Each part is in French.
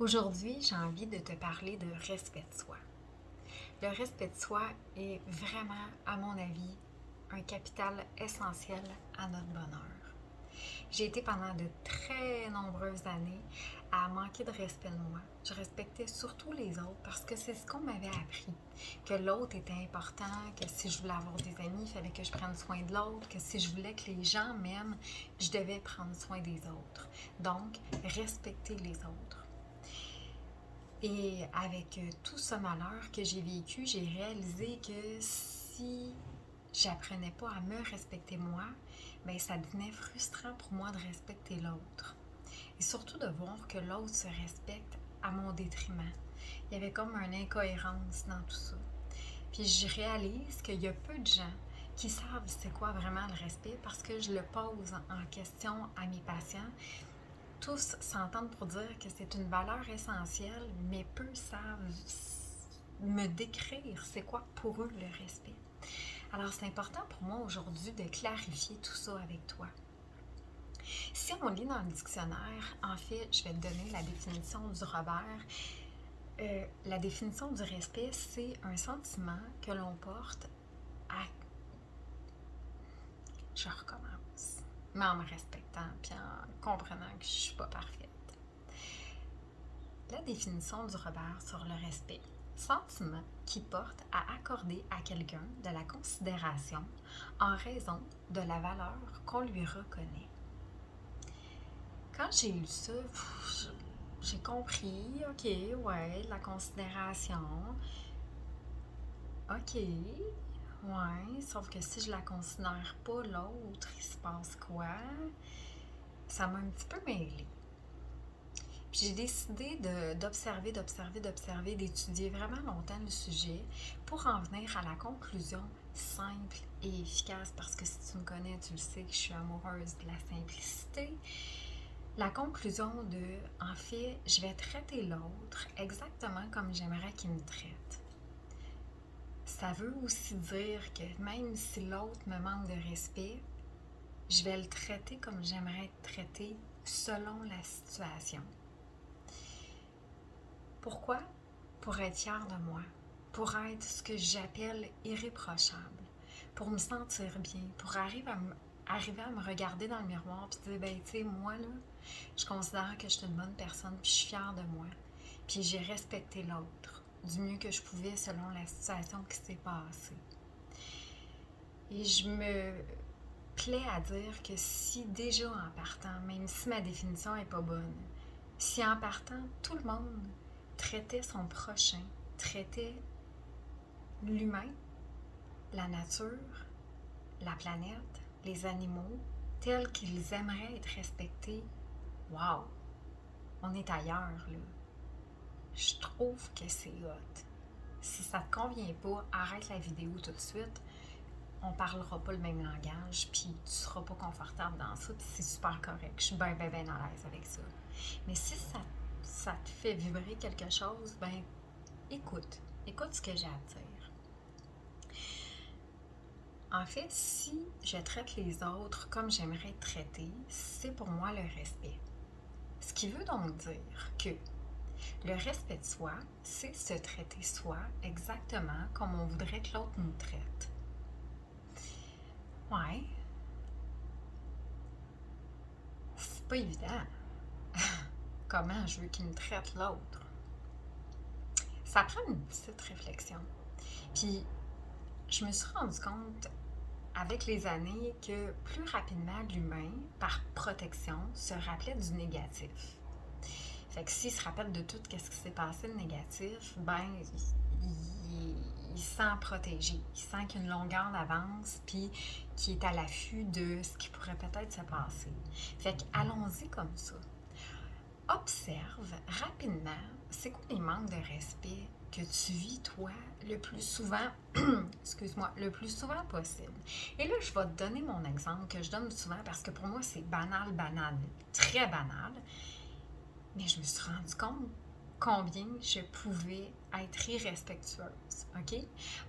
Aujourd'hui, j'ai envie de te parler de respect de soi. Le respect de soi est vraiment, à mon avis, un capital essentiel à notre bonheur. J'ai été pendant de très nombreuses années à manquer de respect de moi. Je respectais surtout les autres parce que c'est ce qu'on m'avait appris. Que l'autre était important, que si je voulais avoir des amis, il fallait que je prenne soin de l'autre, que si je voulais que les gens m'aiment, je devais prendre soin des autres. Donc, respecter les autres. Et avec tout ce malheur que j'ai vécu, j'ai réalisé que si j'apprenais pas à me respecter moi, ben ça devenait frustrant pour moi de respecter l'autre. Et surtout de voir que l'autre se respecte à mon détriment. Il y avait comme une incohérence dans tout ça. Puis je réalise qu'il y a peu de gens qui savent c'est quoi vraiment le respect parce que je le pose en question à mes patients. Tous s'entendent pour dire que c'est une valeur essentielle, mais peu savent me décrire c'est quoi pour eux le respect. Alors c'est important pour moi aujourd'hui de clarifier tout ça avec toi. Si on lit dans le dictionnaire, en fait, je vais te donner la définition du Robert. La définition du respect, c'est un sentiment que l'on porte à... Je recommence. Mais en me respectant, puis en comprenant que je ne suis pas parfaite. La définition du Robert sur le respect. Sentiment qui porte à accorder à quelqu'un de la considération en raison de la valeur qu'on lui reconnaît. Quand j'ai lu ça, j'ai compris, ok, ouais, la considération, ok, ouais, sauf que si je la considère pas, l'autre, il se passe quoi? Ça m'a un petit peu mêlée. Puis j'ai décidé d'observer, d'étudier vraiment longtemps le sujet pour en venir à la conclusion simple et efficace, parce que si tu me connais, tu le sais que je suis amoureuse de la simplicité. La conclusion de, en fait, je vais traiter l'autre exactement comme j'aimerais qu'il me traite. Ça veut aussi dire que même si l'autre me manque de respect, je vais le traiter comme j'aimerais être traitée selon la situation. Pourquoi? Pour être fière de moi, pour être ce que j'appelle irréprochable, pour me sentir bien, pour arriver à me regarder dans le miroir et dire, ben tu sais, moi là, je considère que je suis une bonne personne puis je suis fière de moi. Puis j'ai respecté l'autre du mieux que je pouvais selon la situation qui s'est passée. Et je me plais à dire que si déjà en partant, même si ma définition n'est pas bonne, si en partant, tout le monde traitait son prochain, traitait l'humain, la nature, la planète, les animaux, tels qu'ils aimeraient être respectés, wow, on est ailleurs, là. Je trouve que c'est hot. Si ça te convient pas, arrête la vidéo tout de suite. On parlera pas le même langage, puis tu seras pas confortable dans ça, puis c'est super correct. Je suis bien à l'aise avec ça. Mais si ça te fait vibrer quelque chose, ben écoute ce que j'ai à dire. En fait, si je traite les autres comme j'aimerais être traitée, c'est pour moi le respect. Ce qui veut donc dire que le respect de soi, c'est se traiter soi exactement comme on voudrait que l'autre nous traite. Ouais, c'est pas évident. Comment je veux qu'il me traite l'autre? Ça prend une petite réflexion. Puis, je me suis rendu compte avec les années que plus rapidement l'humain, par protection, se rappelait du négatif. Fait que s'il se rappelle de tout ce qui s'est passé de négatif, ben, il se sent protégé. Il sent qu'il y a une longueur d'avance, puis qu'il est à l'affût de ce qui pourrait peut-être se passer. Fait que allons-y comme ça. Observe rapidement, c'est quoi les manques de respect que tu vis, toi, le plus souvent, le plus souvent possible. Et là, je vais te donner mon exemple que je donne souvent parce que pour moi, c'est banal, très banal. Mais je me suis rendu compte combien je pouvais être irrespectueuse, ok?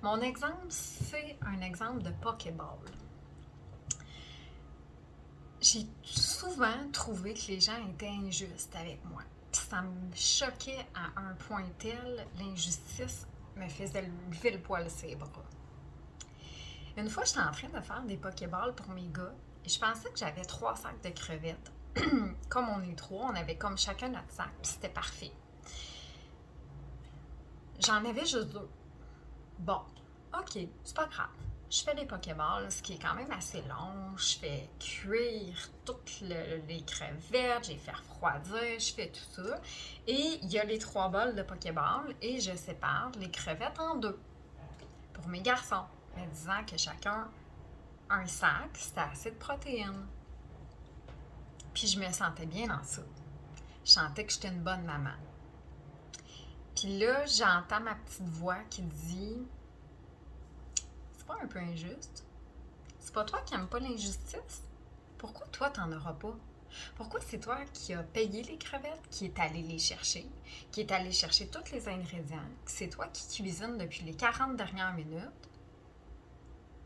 Mon exemple, c'est un exemple de Pokéball. J'ai souvent trouvé que les gens étaient injustes avec moi. Puis ça me choquait à un point tel, l'injustice me faisait lever le poil ses bras. Une fois, j'étais en train de faire des pokéballs pour mes gars et je pensais que j'avais 3 sacs de crevettes. Comme on est 3, on avait comme chacun notre sac, puis c'était parfait. J'en avais juste 2. Bon, ok, c'est pas grave. Je fais des pokéballs, ce qui est quand même assez long. Je fais cuire toutes les crevettes, je les fais refroidir, je fais tout ça. Et il y a les 3 bols de pokéballs et je sépare les crevettes en 2 pour mes garçons, me disant que chacun un sac, c'était assez de protéines. Puis je me sentais bien dans ça. Je sentais que j'étais une bonne maman. Puis là, j'entends ma petite voix qui dit « C'est pas un peu injuste? C'est pas toi qui aimes pas l'injustice? Pourquoi toi t'en auras pas? Pourquoi c'est toi qui as payé les crevettes, qui est allé les chercher, qui est allé chercher tous les ingrédients, c'est toi qui cuisine depuis les 40 dernières minutes,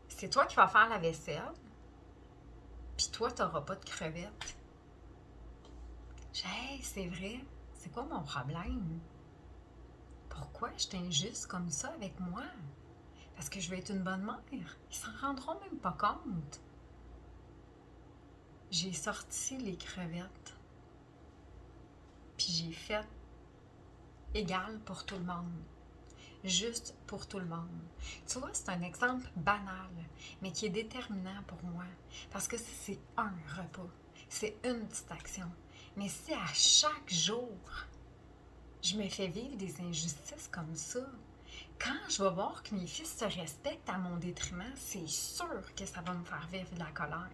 c'est toi qui vas faire la vaisselle, puis toi t'auras pas de crevettes. » J'ai dit, hey, c'est vrai, c'est quoi mon problème? Pourquoi je suis injuste comme ça avec moi? Parce que je veux être une bonne mère. Ils s'en rendront même pas compte. J'ai sorti les crevettes. Puis j'ai fait égal pour tout le monde. Juste pour tout le monde. Tu vois, c'est un exemple banal, mais qui est déterminant pour moi. Parce que c'est un repas. C'est une petite action. Mais si à chaque jour, je me fais vivre des injustices comme ça, quand je vais voir que mes fils se respectent à mon détriment, c'est sûr que ça va me faire vivre de la colère.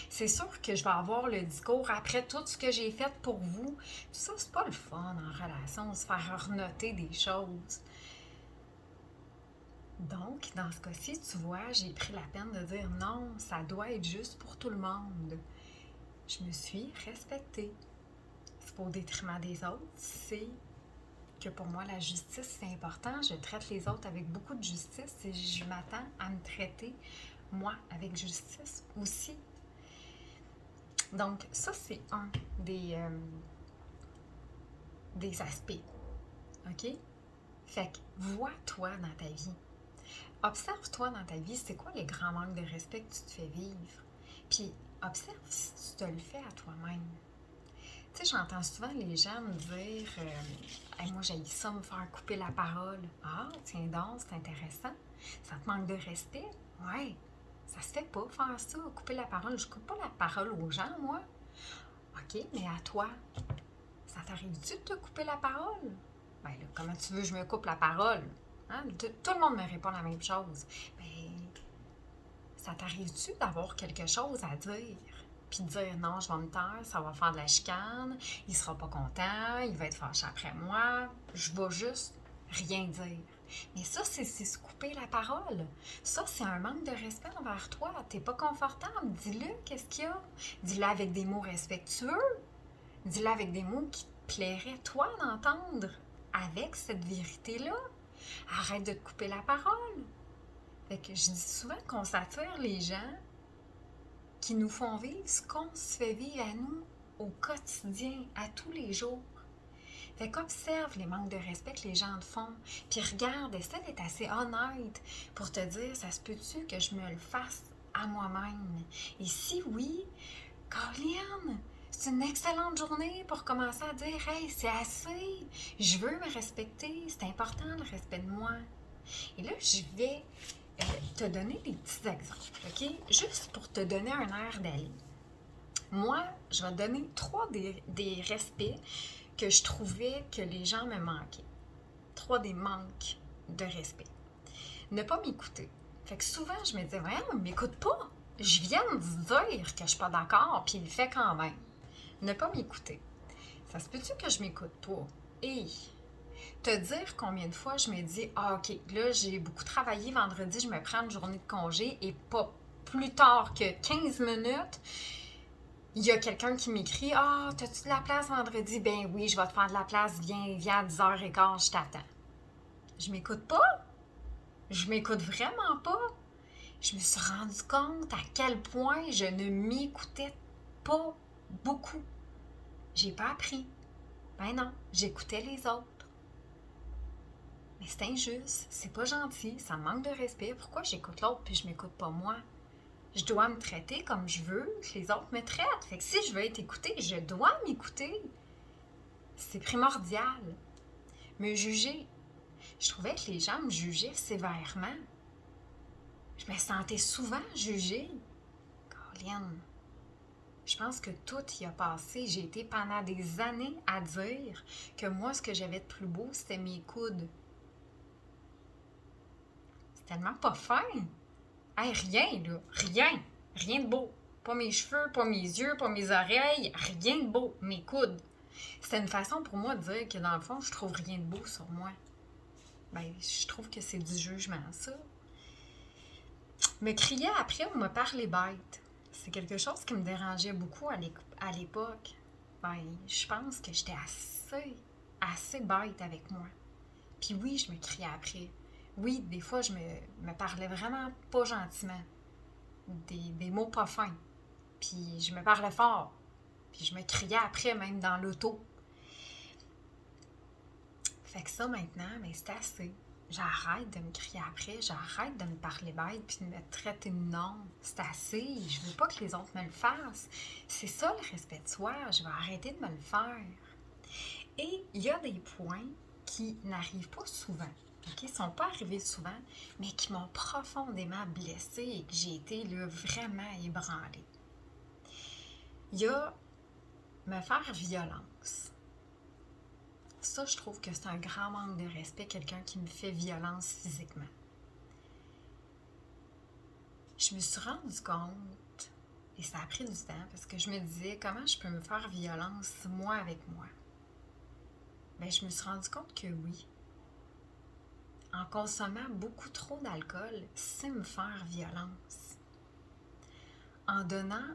C'est sûr que je vais avoir le discours après tout ce que j'ai fait pour vous. Ça, c'est pas le fun en relation, se faire renoter des choses. Donc, dans ce cas-ci, tu vois, j'ai pris la peine de dire non, ça doit être juste pour tout le monde. Je me suis respectée. C'est pas au détriment des autres, c'est que pour moi, la justice, c'est important. Je traite les autres avec beaucoup de justice et je m'attends à me traiter, moi, avec justice aussi. Donc, ça, c'est un des aspects. OK? Fait que, vois-toi dans ta vie. Observe-toi dans ta vie, c'est quoi les grands manques de respect que tu te fais vivre. Puis, observe si tu te le fais à toi-même. Tu sais, j'entends souvent les gens me dire hey, moi, j'haïs ça, me faire couper la parole. Ah, tiens donc, c'est intéressant. Ça te manque de respect? Ouais, ça se fait pas faire ça, couper la parole. Je coupe pas la parole aux gens, moi. OK, mais à toi, ça t'arrive-tu de te couper la parole? Ben là, comment tu veux que je me coupe la parole? Hein? Tout le monde me répond la même chose. Mais ça t'arrive-tu d'avoir quelque chose à dire? Puis de dire non, je vais me taire, ça va faire de la chicane, il sera pas content, il va être fâché après moi, je vais juste rien dire. Mais ça, c'est se couper la parole. Ça, c'est un manque de respect envers toi. T'es pas confortable, dis-le, qu'est-ce qu'il y a? Dis-le avec des mots respectueux, dis-le avec des mots qui te plairaient, toi, d'entendre avec cette vérité-là. Arrête de te couper la parole. Fait que je dis souvent qu'on s'attire les gens qui nous font vivre ce qu'on se fait vivre à nous au quotidien, à tous les jours. Fait qu'observe les manques de respect que les gens te font, puis regarde, essaie d'être assez honnête pour te dire, ça se peut-tu que je me le fasse à moi-même? Et si oui, Colin, c'est une excellente journée pour commencer à dire, hey, c'est assez, je veux me respecter, c'est important le respect de moi. Et là, je vais te donner des petits exemples, OK? Juste pour te donner un air d'aller. Moi, je vais te donner 3 des respects que je trouvais que les gens me manquaient. 3 des manques de respect. Ne pas m'écouter. Fait que souvent, je me disais, voyons, m'écoute pas. Je viens de dire que je suis pas d'accord, puis il le fait quand même. Ne pas m'écouter. Ça se peut-tu que je m'écoute, toi? Et te dire combien de fois je me dis, ah, OK, là, j'ai beaucoup travaillé vendredi, je me prends une journée de congé et pas plus tard que 15 minutes, il y a quelqu'un qui m'écrit, ah, t'as-tu de la place vendredi? Ben oui, je vais te faire de la place, viens à 10h15, je t'attends. Je m'écoute pas. Je m'écoute vraiment pas. Je me suis rendu compte à quel point je ne m'écoutais pas beaucoup. J'ai pas appris. Ben non, j'écoutais les autres. Mais c'est injuste, c'est pas gentil, ça me manque de respect. Pourquoi j'écoute l'autre puis je m'écoute pas moi? Je dois me traiter comme je veux que les autres me traitent. Fait que si je veux être écoutée, je dois m'écouter. C'est primordial. Me juger. Je trouvais que les gens me jugeaient sévèrement. Je me sentais souvent jugée. Colin, je pense que tout y a passé. J'ai été pendant des années à dire que moi, ce que j'avais de plus beau, c'était mes coudes. C'est tellement pas fin. Hey, rien, là. Rien. Rien de beau. Pas mes cheveux, pas mes yeux, pas mes oreilles. Rien de beau. Mes coudes. C'était une façon pour moi de dire que dans le fond, je trouve rien de beau sur moi. Ben, je trouve que c'est du jugement, ça. Me crier après ou me parler bête, c'est quelque chose qui me dérangeait beaucoup à l'époque. Ben, je pense que j'étais assez bête avec moi. Puis oui, je me criais après. Oui, des fois, je me parlais vraiment pas gentiment. Des mots pas fins. Puis je me parlais fort. Puis je me criais après, même dans l'auto. Fait que ça, maintenant, ben, c'est assez. J'arrête de me crier après, j'arrête de me parler bête puis de me traiter de non. C'est assez. Je veux pas que les autres me le fassent. C'est ça le respect de soi. Je vais arrêter de me le faire. Et il y a des points qui n'arrivent pas souvent. Ils ne sont pas arrivés souvent, mais qui m'ont profondément blessée et que j'ai été là, vraiment ébranlée. Il y a me faire violence. Ça, je trouve que c'est un grand manque de respect, quelqu'un qui me fait violence physiquement. Je me suis rendu compte, et ça a pris du temps, parce que je me disais, comment je peux me faire violence, moi avec moi? Bien, je me suis rendu compte que oui. En consommant beaucoup trop d'alcool, c'est me faire violence. En donnant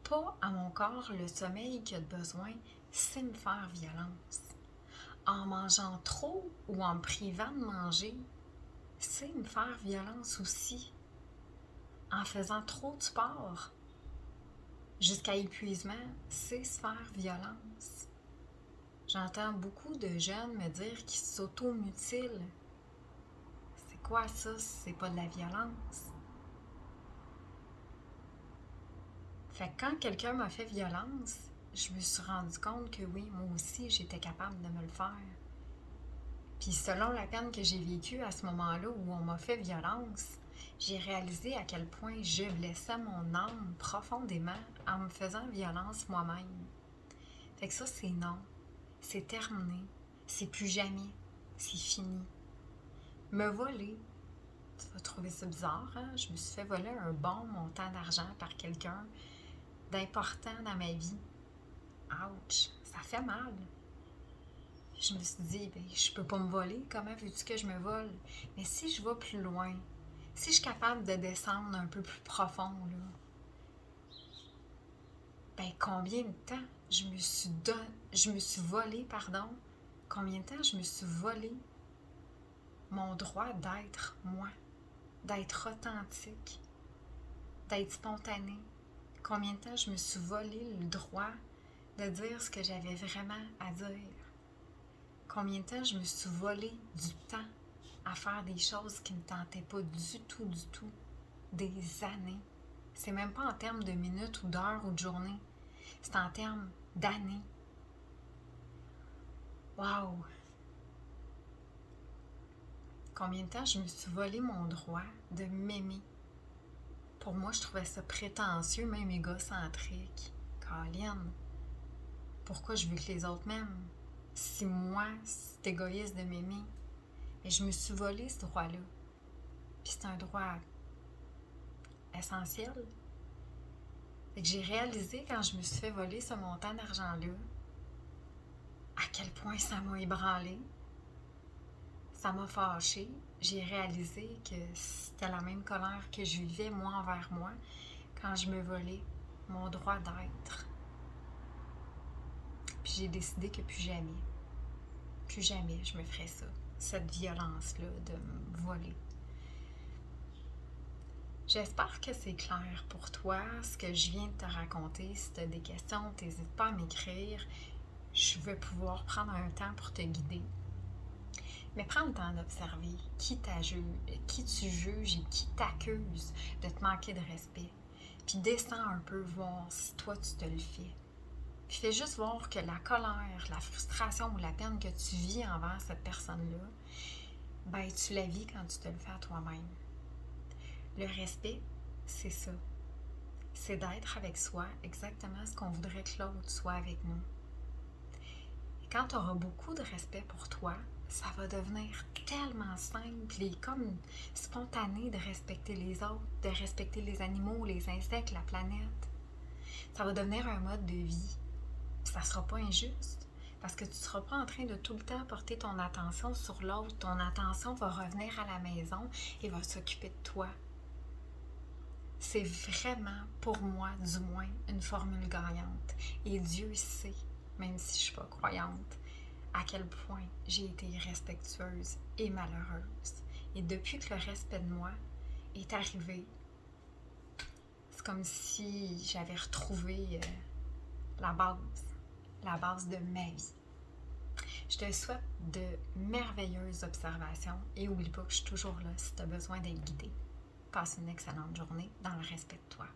pas à mon corps le sommeil qu'il a besoin, c'est me faire violence. En mangeant trop ou en me privant de manger, c'est me faire violence aussi. En faisant trop de sport, jusqu'à épuisement, c'est se faire violence. J'entends beaucoup de jeunes me dire qu'ils s'automutilent. C'est quoi ça? C'est pas de la violence. Fait que quand quelqu'un m'a fait violence, je me suis rendu compte que oui, moi aussi, j'étais capable de me le faire. Puis selon la peine que j'ai vécue à ce moment-là où on m'a fait violence, j'ai réalisé à quel point je blessais mon âme profondément en me faisant violence moi-même. Fait que ça, c'est non. C'est terminé. C'est plus jamais. C'est fini. Me voler. Tu vas trouver ça bizarre, hein? Je me suis fait voler un bon montant d'argent par quelqu'un d'important dans ma vie. Ouch! Ça fait mal. Je me suis dit, ben, je peux pas me voler. Comment veux-tu que je me vole? Mais si je vais plus loin, si je suis capable de descendre un peu plus profond, là, ben, combien de temps je me suis volé, combien de temps je me suis volé mon droit d'être moi, d'être authentique, d'être spontanée. Combien de temps je me suis volé le droit de dire ce que j'avais vraiment à dire. Combien de temps je me suis volé du temps à faire des choses qui ne me tentaient pas du tout. Des années. C'est même pas en termes de minutes ou d'heures ou de journées. C'est en termes d'années. Wow! Combien de temps je me suis volé mon droit de m'aimer. Pour moi, je trouvais ça prétentieux, même égocentrique. Colin, pourquoi je veux que les autres m'aiment? Si moi, c'est égoïste de m'aimer. Mais je me suis volé ce droit-là. Puis c'est un droit essentiel. Fait que j'ai réalisé quand je me suis fait voler ce montant d'argent-là, à quel point ça m'a ébranlé. Ça m'a fâchée. J'ai réalisé que c'était la même colère que je vivais moi envers moi quand je me volais mon droit d'être. Puis j'ai décidé que plus jamais je me ferais ça. Cette violence-là de me voler. J'espère que c'est clair pour toi ce que je viens de te raconter. Si tu as des questions, n'hésite pas à m'écrire. je veux pouvoir prendre un temps pour te guider. Mais prends le temps d'observer qui tu juges et qui t'accuse de te manquer de respect. Puis descends un peu voir si toi tu te le fais. Puis fais juste voir que la colère, la frustration ou la peine que tu vis envers cette personne-là, ben tu la vis quand tu te le fais à toi-même. Le respect, c'est ça. C'est d'être avec soi exactement ce qu'on voudrait que l'autre soit avec nous. Et quand tu auras beaucoup de respect pour toi, ça va devenir tellement simple et comme spontané de respecter les autres, de respecter les animaux, les insectes, la planète. Ça va devenir un mode de vie. Ça ne sera pas injuste parce que tu ne seras pas en train de tout le temps porter ton attention sur l'autre. Ton attention va revenir à la maison et va s'occuper de toi. C'est vraiment, pour moi du moins, une formule gagnante. Et Dieu sait, même si je ne suis pas croyante, à quel point j'ai été irrespectueuse et malheureuse. Et depuis que le respect de moi est arrivé, c'est comme si j'avais retrouvé la base de ma vie. Je te souhaite de merveilleuses observations et n'oublie pas que je suis toujours là si tu as besoin d'être guidé. Passe une excellente journée dans le respect de toi.